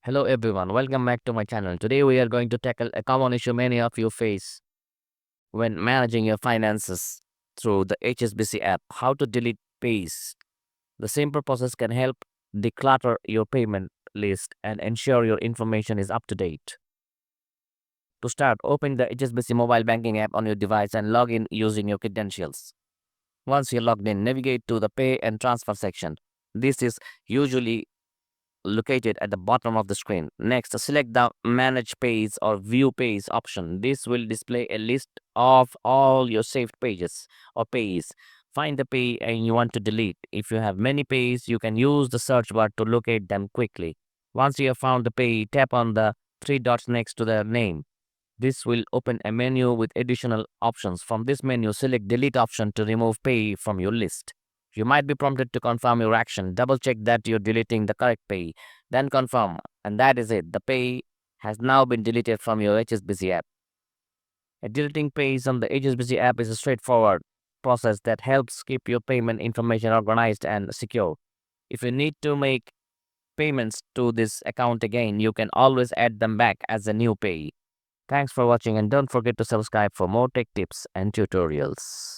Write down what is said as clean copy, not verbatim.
Hello everyone, welcome back to my channel. Today we are going to tackle a common issue many of you face when managing your finances through the HSBC app. How to delete pays. The simple process can help declutter your payment list and ensure your information is up to date. To start, open the HSBC mobile banking app on your device and log in using your credentials. Once you're logged in, navigate to the pay and transfer section. This is usually located at the bottom of the screen. Next, select the Manage Pays or View Pays option. This will display a list of all your saved pages or pays. Find the pay and you want to delete. If you have many pays, you can use the search bar to locate them quickly. Once you have found the pay, tap on the three dots next to the name. This will open a menu with additional options. From this menu, select Delete option to remove pay from your list. You might be prompted to confirm your action. Double check that you're deleting the correct pay. Then confirm. And that is it. The pay has now been deleted from your HSBC app. Deleting pays on the HSBC app is a straightforward process that helps keep your payment information organized and secure. If you need to make payments to this account again, you can always add them back as a new pay. Thanks for watching and don't forget to subscribe for more tech tips and tutorials.